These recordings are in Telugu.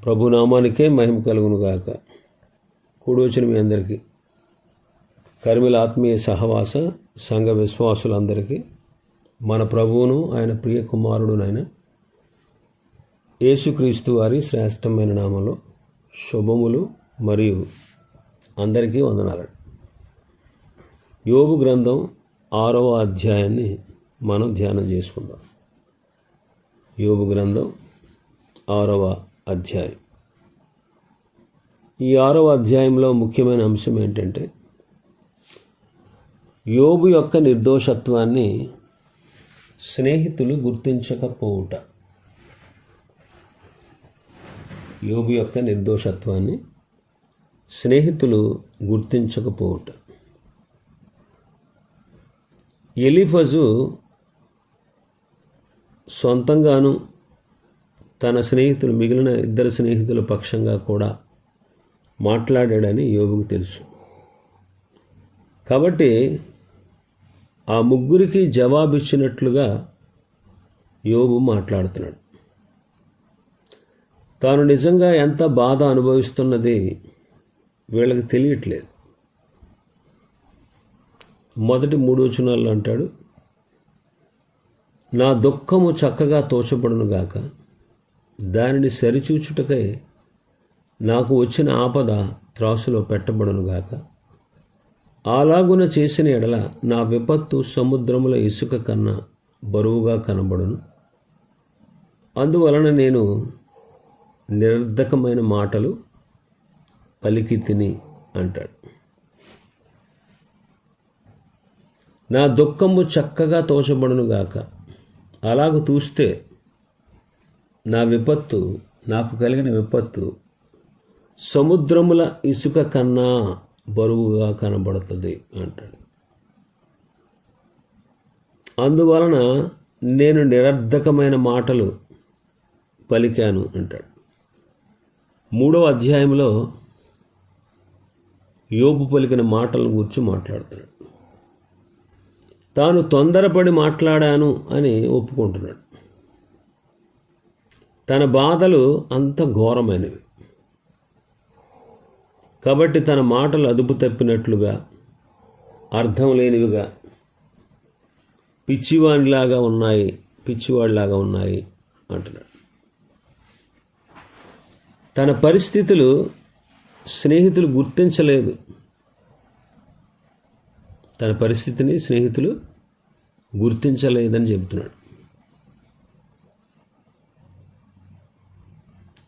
ప్రభునామానికే మహిమ కలుగును గాక. కూడొచ్చిన మీ అందరికీ, కర్మిల ఆత్మీయ సహవాస సంఘ విశ్వాసులందరికీ మన ప్రభువును ఆయన ప్రియ కుమారుడునైన యేసుక్రీస్తు వారి శ్రేష్టమైన నామంలో శుభములు మరియు అందరికీ వందనాలు. యోబు గ్రంథం 6వ అధ్యాయాన్ని మనం ధ్యానం చేసుకుందాం. యోబు గ్రంథం 6వ అధ్యాయం. ఈ 6వ అధ్యాయంలో ముఖ్యమైన అంశం ఏంటంటే, యోబు యొక్క నిర్దోషత్వాన్ని స్నేహితులు గుర్తించకపోవుట. యోబు యొక్క నిర్దోషత్వాన్ని స్నేహితులు గుర్తించకపోవుట. ఎలీఫజు సొంతంగాను తన స్నేహితులు మిగిలిన ఇద్దరు స్నేహితుల పక్షంగా కూడా మాట్లాడాడని యోబుకు తెలుసు. కాబట్టి ఆ ముగ్గురికి జవాబిచ్చినట్లుగా యోబు మాట్లాడుతున్నాడు. తాను నిజంగా ఎంత బాధ అనుభవిస్తున్నది వీళ్ళకి తెలియట్లేదు. మొదటి 3 వచనాల్లో అంటాడు, నా దుఃఖము చక్కగా తోచబడును గాక, దానిని సరిచూచుటకై నాకు వచ్చిన ఆపద త్రాసులో పెట్టబడును గాక. అలాగున చేసిన ఎడల నా విపత్తు సముద్రముల ఇసుక కన్నా బరువుగా కనబడును. అందువలన నేను నిరర్ధకమైన మాటలు పలికి తిని అంటాడు. నా దుఃఖము చక్కగా తోచబడును గాక, అలాగ చూస్తే నా విపత్తు, నాకు కలిగిన విపత్తు సముద్రముల ఇసుక కన్నా బరువుగా కనబడుతుంది అంటాడు. అందువలన నేను నిరర్ధకమైన మాటలు పలికాను అంటాడు. 3వ అధ్యాయంలో యోబు పలికిన మాటలను గురించి మాట్లాడుతున్నాడు. తాను తొందరపడి మాట్లాడాను అని ఒప్పుకుంటున్నాడు. తన బాధలు అంత ఘోరమైనవి కాబట్టి తన మాటలు అదుపు తప్పినట్లుగా, అర్థం లేనివిగా, పిచ్చివాడిలాగా ఉన్నాయి అంటున్నాడు. తన పరిస్థితులు స్నేహితులు గుర్తించలేదు. తన పరిస్థితిని స్నేహితులు గుర్తించలేదని చెబుతున్నాడు.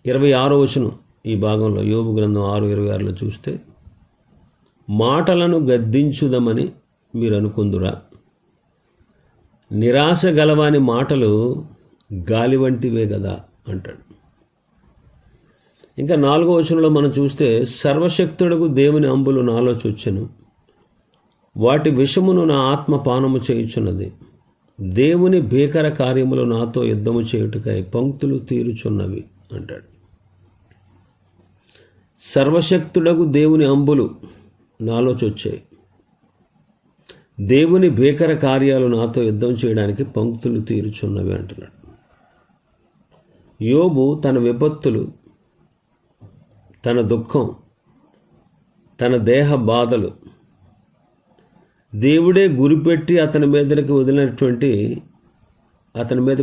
26వ వచనం ఈ భాగంలో, యోబు గ్రంథం 6:26లో చూస్తే, మాటలను గద్దించుదమని మీరు అనుకుందురా, నిరాశ గలవాని మాటలు గాలి వంటివే కదా అంటాడు. ఇంకా 4వ వచనంలో మనం చూస్తే, సర్వశక్తుడకు దేవుని అంబులు నాలో చొచ్చెను, వాటి విషమును నా ఆత్మ పానము చేయుచున్నది. దేవుని భీకర కార్యములు నాతో యుద్ధము చేయుటకై పంక్తులు తీరుచున్నవి అంటాడు. సర్వశక్తుడకు దేవుని అంబులు నాలో చొచ్చాయి, దేవుని భీకర కార్యాలు నాతో యుద్ధం చేయడానికి పంక్తులు తీరుచున్నవి అంటున్నాడు. యోబు తన విపత్తులు, తన దుఃఖం, తన దేహ బాధలు దేవుడే గురిపెట్టి అతని మీదకి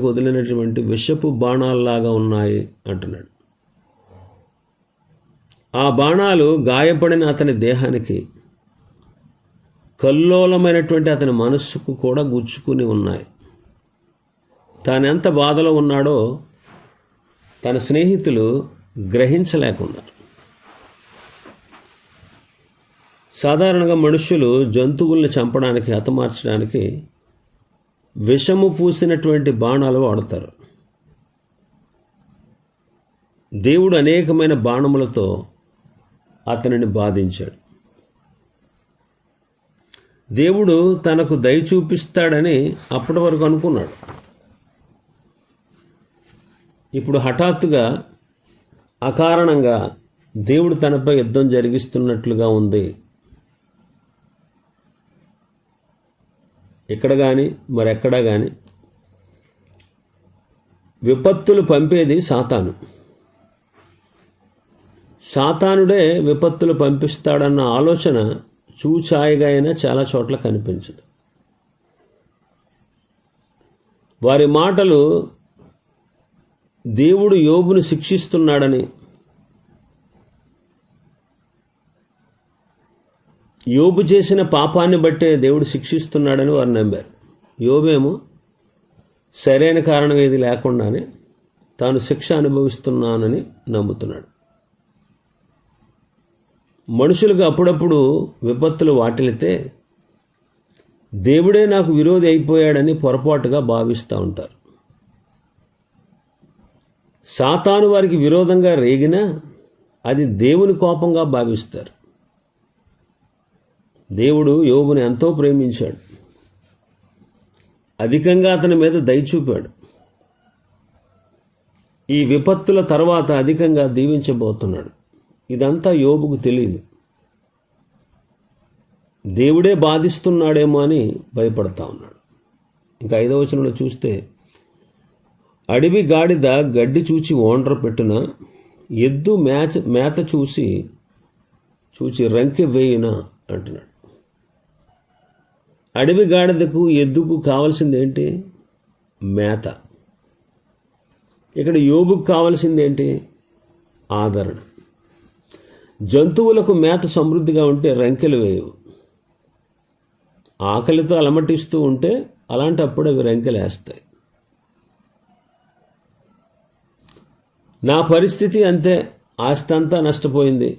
వదిలినటువంటి విషపు బాణాల్లాగా ఉన్నాయి అంటున్నాడు. ఆ బాణాలు గాయపడిన అతని దేహానికి, కల్లోలమైనటువంటి అతని మనస్సుకు కూడా గుచ్చుకుని ఉన్నాయి. తానెంత బాధలో ఉన్నాడో తన స్నేహితులు గ్రహించలేకున్నారు. సాధారణంగా మనుష్యులు జంతువుల్ని చంపడానికి, హతమార్చడానికి విషము పూసినటువంటి బాణాలు వాడతారు. దేవుడు అనేకమైన బాణములతో అతనిని బాధించాడు. దేవుడు తనకు దయ చూపిస్తాడని అప్పటి వరకు అనుకున్నాడు. ఇప్పుడు హఠాత్తుగా అకారణంగా దేవుడు తనపై యుద్ధం జరిగిస్తున్నట్లుగా ఉంది. ఇక్కడ కానీ మరెక్కడా కానీ విపత్తులు పంపేది సాతాను. సాతానుడే విపత్తులు పంపిస్తాడన్న ఆలోచన చూచాయిగా అయినా చాలా చోట్ల కనిపించదు. వారి మాటలు దేవుడు యోబును శిక్షిస్తున్నాడని, యోబు చేసిన పాపాన్ని బట్టే దేవుడు శిక్షిస్తున్నాడని వారు నమ్మారు. యోబేమో సరైన కారణం ఏది లేకుండానే తాను శిక్ష అనుభవిస్తున్నానని నమ్ముతున్నాడు. మనుషులకు అప్పుడప్పుడు విపత్తులు వాటిల్లితే దేవుడే నాకు విరోధి అయిపోయాడని పొరపాటుగా భావిస్తూ ఉంటారు. సాతాను వారికి విరోధంగా రేగినా అది దేవుని కోపంగా భావిస్తారు. దేవుడు యోబుని ఎంతో ప్రేమించాడు, అధికంగా అతని మీద దయ చూపాడు. ఈ విపత్తుల తర్వాత అధికంగా దీవించబోతున్నాడు. ఇదంతా యోబుకు తెలియదు. దేవుడే బాధిస్తున్నాడేమో అని భయపడతా ఉన్నాడు. ఇంకా 5వ వచనంలో చూస్తే, అడవి గాడిద గడ్డి చూచి ఓండ్ర పెట్టున, ఎద్దు మేత చూచి రంకె వేయున అంటున్నాడు. అడవి గాడిదకు ఎద్దుకు కావాల్సింది ఏంటి? మేత. ఇక్కడ యోబుకు కావాల్సింది ఏంటి? ఆదరణ. జంతువులకు మేత సమృద్ధిగా ఉంటే రంకెలు వేయవు. ఆకలితో అలమటిస్తూ ఉంటే అలాంటప్పుడు అవి రంకెలు వేస్తాయి. నా పరిస్థితి అంతే. ఆస్తి అంతా నష్టపోయింది,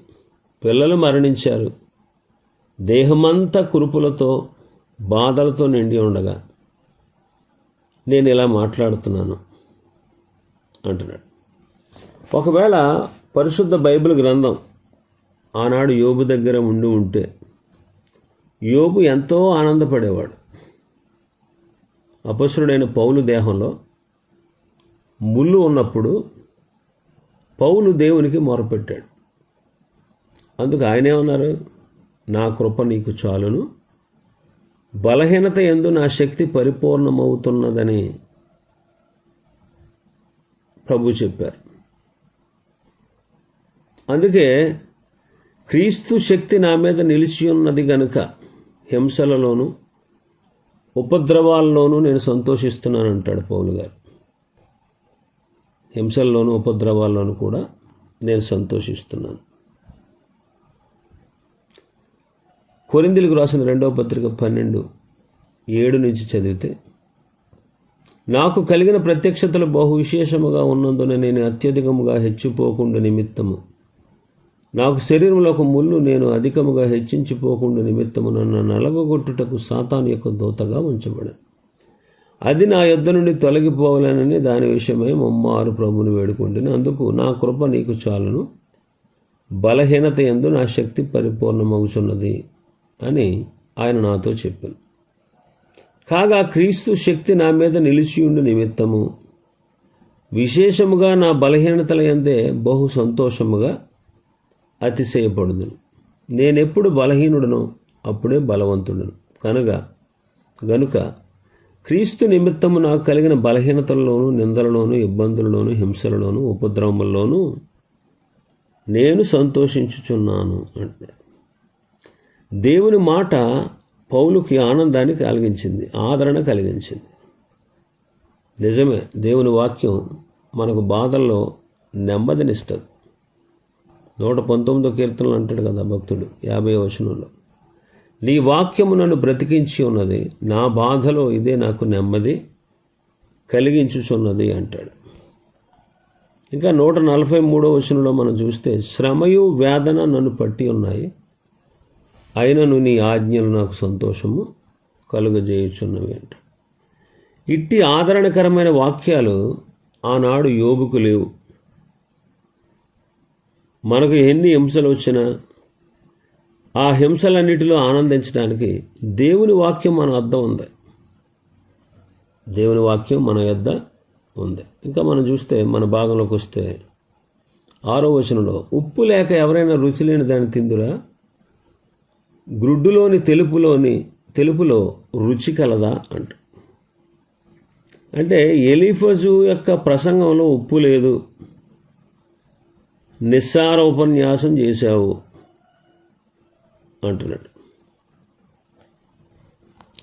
పిల్లలు మరణించారు, దేహమంతా కురుపులతో బాధలతో నిండి ఉండగా నేను ఇలా మాట్లాడుతున్నాను అంటున్నాడు. ఒకవేళ పరిశుద్ధ బైబిల్ గ్రంథం ఆనాడు యోబు దగ్గర ఉంటే యోబు ఎంతో ఆనందపడేవాడు. అపొస్తలుడైన పౌలు దేహంలో ముళ్ళు ఉన్నప్పుడు పౌలు దేవునికి మొరపెట్టాడు. అందుకు ఆయనేమన్నారు? నా కృప నీకు చాలును, బలహీనత యందు నా శక్తి పరిపూర్ణమవుతున్నదని ప్రభు చెప్పారు. అందుకే క్రీస్తు శక్తి నా మీద నిలిచి ఉన్నది గనుక హింసలలోనూ ఉపద్రవాల్లోనూ నేను సంతోషిస్తున్నాను అంటాడు పౌలు గారు. హింసల్లోనూ ఉపద్రవాల్లోనూ కూడా నేను సంతోషిస్తున్నాను. కొరింథీయులకు రాసిన 2వ పత్రిక 12:7 నుంచి చదివితే, నాకు కలిగిన ప్రత్యక్షతలు బహు విశేషముగా ఉన్నందున నేను అత్యధికముగా హెచ్చిపోకుండా నిమిత్తము, నాకు శరీరంలో ఒక ముళ్ళు నేను అధికముగా హెచ్చించిపోకుండా నిమిత్తము నన్ను నలగొట్టుటకు సాతాను యొక్క దూతగా ఉంచబడాను. అది నా యొద్ద నుండి తొలగిపోవాలనని దాని విషయమై ముమ్మారు ప్రభువుని వేడుకుంటుని. అందుకు నా కృప నీకు చాలును, బలహీనత యందు నా శక్తి పరిపూర్ణమగుచున్నది అని ఆయన నాతో చెప్పాను. కాగా క్రీస్తు శక్తి నా మీద నిలిచియుండు నిమిత్తము విశేషముగా నా బలహీనతల యందే బహు సంతోషముగా అతిశయపడుదును. నేనెప్పుడు బలహీనుడనో అప్పుడే బలవంతుడను. గనుక క్రీస్తు నిమిత్తము నాకు కలిగిన బలహీనతల్లోనూ, నిందలలోనూ, ఇబ్బందులలోనూ, హింసలలోనూ, ఉపద్రవముల్లోనూ నేను సంతోషించుచున్నాను అంటున్నాడు. దేవుని మాట పౌలుకి ఆనందాన్ని కలిగించింది, ఆదరణ కలిగించింది. నిజమే, దేవుని వాక్యం మనకు బాధల్లో నెమ్మదినిస్తుంది. 119వ కీర్తనలు అంటాడు కదా భక్తుడు 50వ వచనంలో, నీ వాక్యము నన్ను బ్రతికించి ఉన్నది, నా బాధలో ఇదే నాకు నెమ్మది కలిగించుచున్నది అంటాడు. ఇంకా 143వ వచనంలో మనం చూస్తే, శ్రమయు వేదన నన్ను పట్టి ఉన్నాయి, అయినను నీ ఆజ్ఞలు నాకు సంతోషము కలుగజేయుచున్నవి అంటాడు. ఇట్టి ఆదరణకరమైన వాక్యాలు ఆనాడు యోబుకు లేవు. మనకు ఎన్ని హింసలు వచ్చినా ఆ హింసలన్నిటిలో ఆనందించడానికి దేవుని వాక్యం మన వద్ద ఉంది. దేవుని వాక్యం మన యొద్ద ఉంది. ఇంకా మనం చూస్తే మన భాగంలోకి వస్తే 6వ వచనంలో, ఉప్పు లేక ఎవరైనా రుచి లేని దాన్ని తిందురా, గ్రుడ్డులోని తెలుపులో రుచి కలదా అంట. అంటే ఎలీఫజు యొక్క ప్రసంగంలో ఉప్పు లేదు, నిస్సార ఉపన్యాసం చేశావు అంటున్నాడు.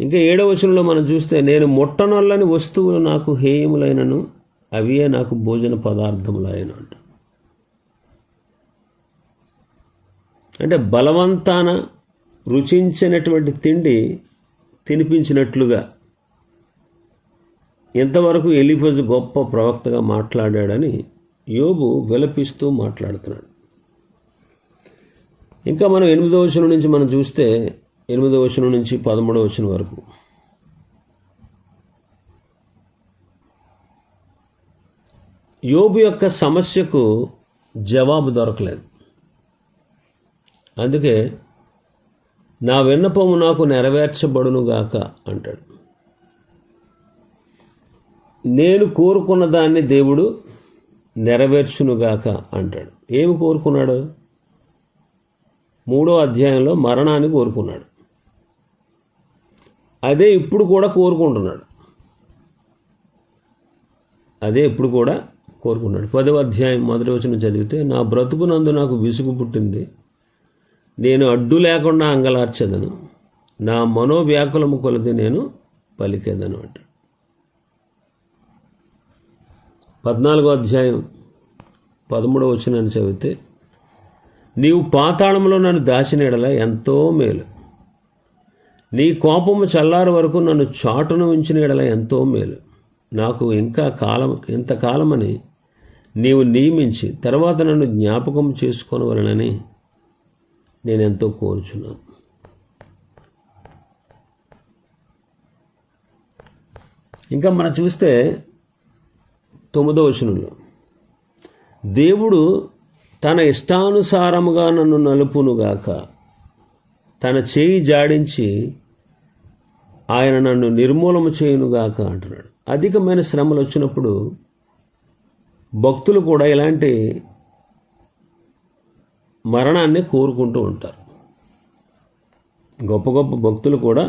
ఇంకా 7వ వచనంలో మనం చూస్తే, నేను ముట్టనొల్లని వస్తువులు నాకు హేయములైనను అవియే నాకు భోజన పదార్థములైన అంట. అంటే బలవంతాన రుచించినటువంటి తిండి తినిపించినట్లుగా ఇంతవరకు ఎలీఫజు గొప్ప ప్రవక్తగా మాట్లాడాడని యోబు విలపిస్తూ మాట్లాడుతున్నాడు. ఇంకా మనం 8వ వచనం నుంచి మనం చూస్తే 8వ వచనం నుంచి 13వ వచనం వరకు యోబు యొక్క సమస్యకు జవాబు దొరకలేదు. అందుకే నా విన్నపము నాకు నెరవేర్చబడునుగాక అంటాడు. నేను కోరుకున్న దాన్ని దేవుడు నెరవేర్చునుగాక అంటాడు. ఏమి కోరుకున్నాడు? 3వ అధ్యాయంలో మరణాన్ని కోరుకున్నాడు. అదే ఇప్పుడు కూడా కోరుకుంటున్నాడు. 10వ అధ్యాయం 1వ వచనం చదివితే, నా బ్రతుకునందు నాకు విసుగు పుట్టింది, నేను అడ్డు లేకుండా అంగలార్చెదను, నా మనోవ్యాకులము కొలది నేను పలికేదను అంటాడు. 14వ అధ్యాయం 13వ వచనాన్ని చదివితే, నీవు పాతాళంలో నన్ను దాచిన ఎడల ఎంతో మేలు, నీ కోపము చల్లారు వరకు నన్ను చాటును ఉంచిన ఎడల ఎంతో మేలు, నాకు ఇంతకాలమని నీవు నియమించి తర్వాత నన్ను జ్ఞాపకం చేసుకోనవలనని నేనెంతో కోరుచున్నాను. ఇంకా మనం చూస్తే 9వ వచనంలో, దేవుడు తన ఇష్టానుసారముగా నన్ను నలుపునుగాక, తన చేయి జాడించి ఆయన నన్ను నిర్మూలము చేయునుగాక అంటున్నాడు. అధికమైన శ్రమలు వచ్చినప్పుడు భక్తులు కూడా ఇలాంటి మరణాన్ని కోరుకుంటూ ఉంటారు. గొప్ప గొప్ప భక్తులు కూడా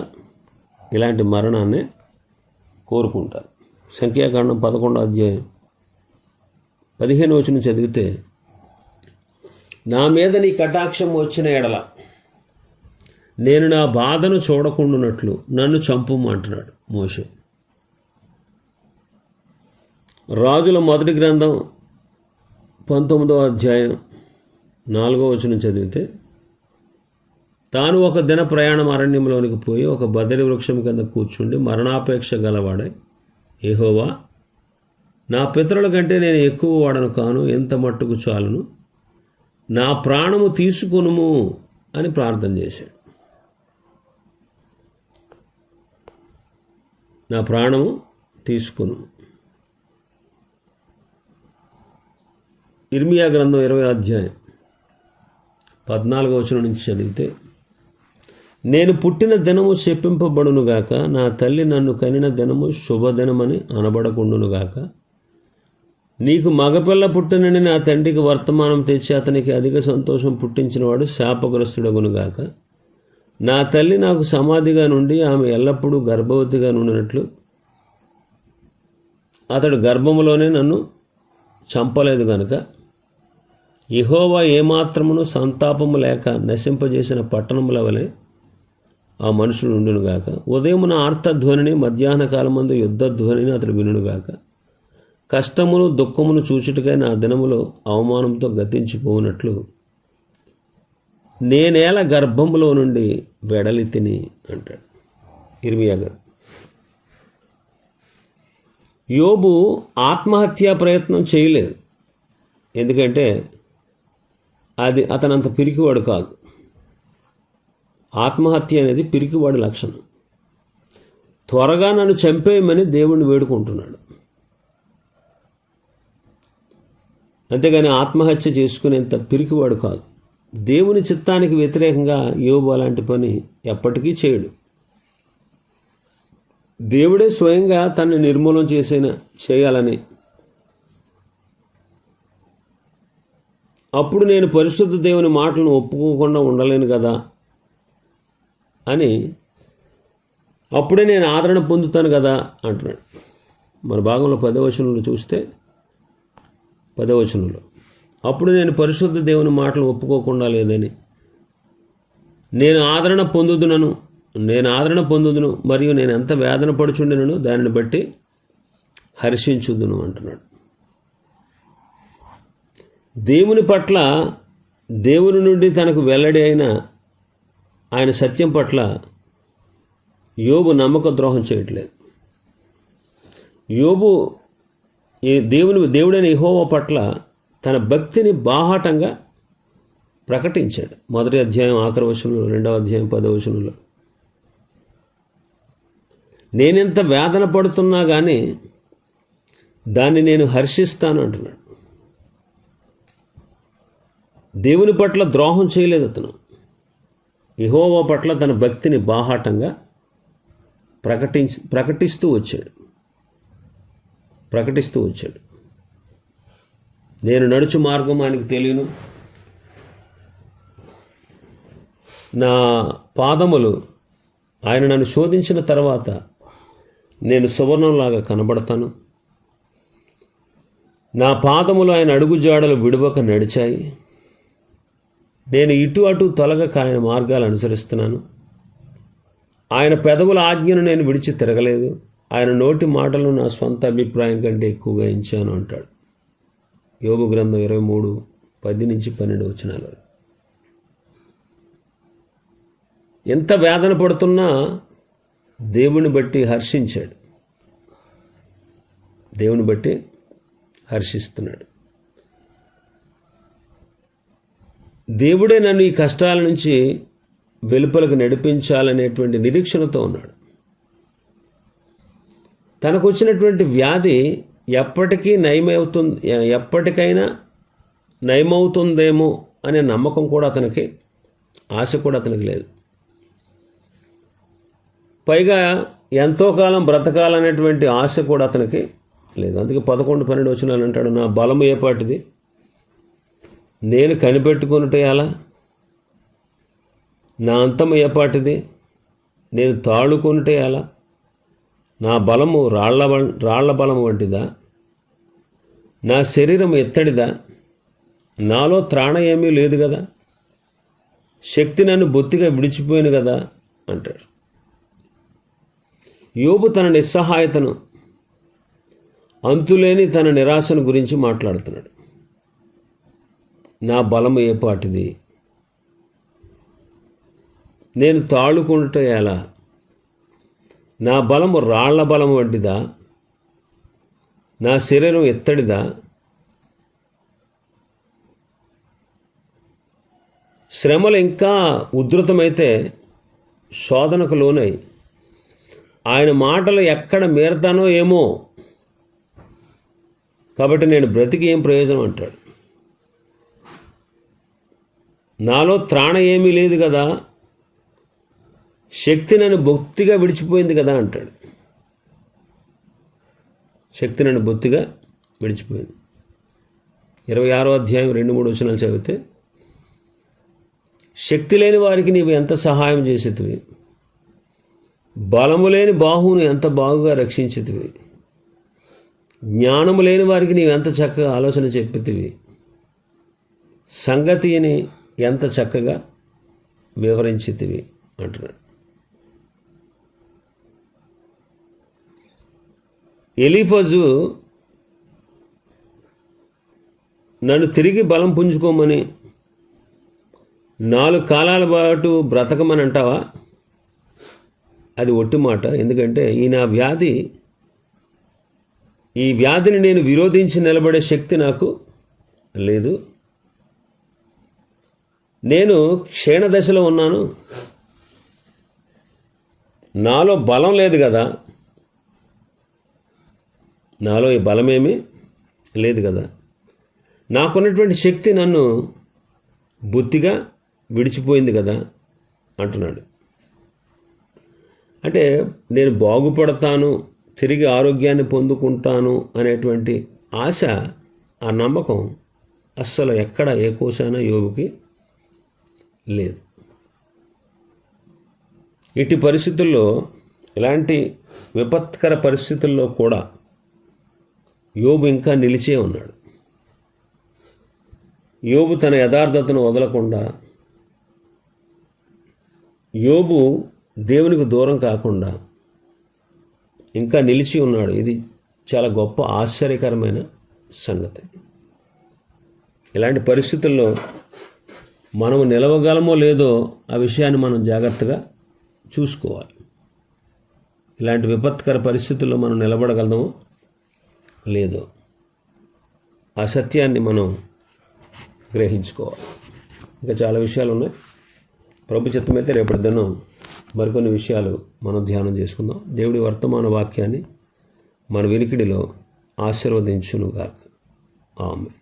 ఇలాంటి మరణాన్ని కోరుకుంటారు. సంఖ్యాకాండం 11వ అధ్యాయం 15వ వచనం చదివితే, నా మీద నీ కటాక్షం వచ్చిన ఎడల నేను నా బాధను చూడకుండానట్లు నన్ను చంపుము అంటున్నాడు మోషే. రాజుల మొదటి గ్రంథం 19వ అధ్యాయం 4వ వచనం చదివితే, తాను ఒక దిన ప్రయాణం అరణ్యంలోనికి పోయి ఒక బదరి వృక్షం కింద కూర్చుండి మరణాపేక్ష గలవాడై, యెహోవా, నా పితరుల కంటే నేను ఎక్కువ వాడను కాను, ఎంత మట్టుకు చాలును, నా ప్రాణము తీసుకొనుము అని ప్రార్థన చేశాడు. నా ప్రాణము తీసుకొను. ఇర్మియా గ్రంథం 20వ అధ్యాయం 14వ వచనం నుంచి చదివితే, నేను పుట్టిన దినము శపింపబడునుగాక, నా తల్లి నన్ను కనిన దినము శుభదినమని అనబడకుండునుగాక, నీకు మగపిల్ల పుట్టినని నా తండ్రికి వర్తమానం తెచ్చి అతనికి అధిక సంతోషం పుట్టించినవాడు శాపగ్రస్తుడగునుగాక, నా తల్లి నాకు సమాధిగా నుండి ఆమె ఎల్లప్పుడూ గర్భవతిగా నుండినట్లు అతడు గర్భములోనే నన్ను చంపలేదు గనుక, యెహోవా ఏమాత్రమును సంతాపము లేక నశింపజేసిన పట్టణముల వలె ఆ మనుషుడు ఉండునుగాక, ఉదయమున ఆర్తధ్వనిని మధ్యాహ్న కాలమందు యుద్ధ ధ్వనిని అతడు వినుగాక, కష్టమును దుఃఖమును చూచుటకై నా దినములో అవమానంతో గతించిపోనట్లు నేనేల గర్భములో నుండి వెడలి తిని అంటాడు ఇర్మియా గారు. యోబు ఆత్మహత్యా ప్రయత్నం చేయలేదు, ఎందుకంటే అతనంత పిరికివాడు కాదు. ఆత్మహత్య అనేది పిరికివాడి లక్షణం. త్వరగా నన్ను చంపేయమని దేవుణ్ణి వేడుకుంటున్నాడు, అంతేగాని ఆత్మహత్య చేసుకునేంత పిరికివాడు కాదు. దేవుని చిత్తానికి వ్యతిరేకంగా యోబు అలాంటి పని ఎప్పటికీ చేయడు. దేవుడే స్వయంగా తనని నిర్మూలన చేయాలని, అప్పుడు నేను పరిశుద్ధ దేవుని మాటలను ఒప్పుకోకుండా ఉండలేను కదా అని, అప్పుడే నేను ఆదరణ పొందుతాను కదా అంటున్నాడు. మన భాగంలో 10వ వచనంలో చూస్తే, 10వ వచనంలో అప్పుడు నేను పరిశుద్ధ దేవుని మాటలు ఒప్పుకోకుండా లేదని, నేను ఆదరణ పొందుదును మరియు నేను ఎంత వేదన పడుచుండినను దానిని బట్టి హర్షించుదును అంటున్నాడు. దేవుని పట్ల, దేవుని నుండి తనకు వెల్లడి అయిన ఆయన సత్యం పట్ల యోబు నమ్మక ద్రోహం చేయట్లేదు. యోబు దేవుడైన యెహోవా పట్ల తన భక్తిని బాహాటంగా ప్రకటించాడు. 1వ అధ్యాయం ఆఖరి వచనంలో, 2వ అధ్యాయం 10వ వచనంలో, నేనెంత వేదన పడుతున్నా కానీ దాన్ని నేను హర్షిస్తాను అంటున్నాడు. దేవుని పట్ల ద్రోహం చేయలేదు అతను. యెహోవా పట్ల తన భక్తిని బాహాటంగా ప్రకటిస్తూ వచ్చాడు. నేను నడుచు మార్గం ఆయనకు తెలియను, నా పాదములు ఆయన నన్ను శోధించిన తర్వాత నేను సువర్ణంలాగా కనబడతాను. నా పాదములు ఆయన అడుగుజాడలు విడువక నడిచాయి. నేను ఇటు అటు తొలగక ఆయన మార్గాలు అనుసరిస్తున్నాను. ఆయన పెదవుల ఆజ్ఞను నేను విడిచి తిరగలేదు. ఆయన నోటి మాటలను నా స్వంత అభిప్రాయం కంటే ఎక్కువగా ఎంచాను అంటాడు. యోబు గ్రంథం 23:10-12 వచనాలు. ఎంత వేదన పడుతున్నా దేవుని బట్టి హర్షించాడు, దేవుని బట్టి హర్షిస్తున్నాడు. దేవుడే నన్ను ఈ కష్టాల నుంచి వెలుపలకు నడిపించాలనేటువంటి నిరీక్షణతో ఉన్నాడు. తనకు వచ్చినటువంటి వ్యాధి ఎప్పటికైనా నయమవుతుందేమో అనే నమ్మకం కూడా అతనికి, ఆశ కూడా అతనికి లేదు. పైగా ఎంతో కాలం బ్రతకాలనేటువంటి ఆశ కూడా అతనికి లేదు. అందుకే 11-12 వచనాలు అంటాడు, నా బలము ఏపాటిది, నేను కనిపెట్టుకున్నట్టు ఎలా, నా అంతము ఏపాటిది, నేను తాళుకొనుటే ఎలా, నా బలము రాళ్ల బలము వంటిదా, నా శరీరం ఎత్తడిదా, నాలో త్రాణ ఏమీ లేదు కదా, శక్తి నన్ను బొత్తిగా విడిచిపోయాను కదా అంటాడు. యోబు తన నిస్సహాయతను, అంతులేని తన నిరాశను గురించి మాట్లాడుతున్నాడు. నా బలము ఏపాటిది, నేను తాళుకుంటే ఎలా, నా బలము రాళ్ల బలము వంటిదా, నా శరీరం ఎత్తడిదా, శ్రమలు ఇంకా ఉధృతమైతే శోధనకు లోనై ఆయన మాటలు ఎక్కడ మేరతానో ఏమో, కాబట్టి నేను బ్రతికి ఏం ప్రయోజనం అంటాడు. నాలో త్రాణ ఏమీ లేదు కదా, శక్తి నన్ను బొత్తిగా విడిచిపోయింది కదా అంటాడు. శక్తి నన్ను బొత్తిగా విడిచిపోయింది. 26వ అధ్యాయం 2-3 వచనాలు చదివితే, శక్తి లేని వారికి నీవు ఎంత సహాయం చేసేటివి, బలము లేని బాహువును ఎంత బాగుగా రక్షించేటివి, జ్ఞానము లేని వారికి నీవు ఎంత చక్కగా ఆలోచన చెప్పేటివి, సంగతిని ఎంత చక్కగా వివరించేటివి అంటున్నాడు. ఎలీఫజు నన్ను తిరిగి బలం పుంజుకోమని 4 కాలాల పాటు బ్రతకమని అంటావా? అది ఒట్టి మాట. ఎందుకంటే ఈ వ్యాధిని నేను విరోధించి నిలబడే శక్తి నాకు లేదు. నేను క్షీణదశలో ఉన్నాను, నాలో బలం లేదు కదా, నాలో ఈ బలమేమీ లేదు కదా, నాకున్నటువంటి శక్తి నన్ను బొత్తిగా విడిచిపోయింది కదా అంటున్నాడు. అంటే నేను బాగుపడతాను, తిరిగి ఆరోగ్యాన్ని పొందుకుంటాను అనేటువంటి ఆశ, ఆ నమ్మకం అస్సలు ఎక్కడ ఏ కోశాన యోబుకి లేదు. ఇట్టి పరిస్థితుల్లో, ఇలాంటి విపత్కర పరిస్థితుల్లో కూడా యోబు ఇంకా నిలిచే ఉన్నాడు. యోబు తన యథార్థతను వదలకుండా, యోబు దేవునికి దూరం కాకుండా ఇంకా నిలిచి ఉన్నాడు. ఇది చాలా గొప్ప ఆశ్చర్యకరమైన సంగతి. ఇలాంటి పరిస్థితుల్లో మనము నిలవగలమో లేదో ఆ విషయాన్ని మనం జాగ్రత్తగా చూసుకోవాలి. ఇలాంటి విపత్కర పరిస్థితుల్లో మనం నిలబడగలమో లేదో ఆ సత్యాన్ని మనం గ్రహించుకోవాలి. ఇంకా చాలా విషయాలు ఉన్నాయి. ప్రభు చిత్తమైతే రేపటి దినం మరికొన్ని విషయాలు మనం ధ్యానం చేసుకుందాం. దేవుడి వర్తమాన వాక్యాన్ని మన వినికిడిలో ఆశీర్వదించునుగాక. ఆమేన్.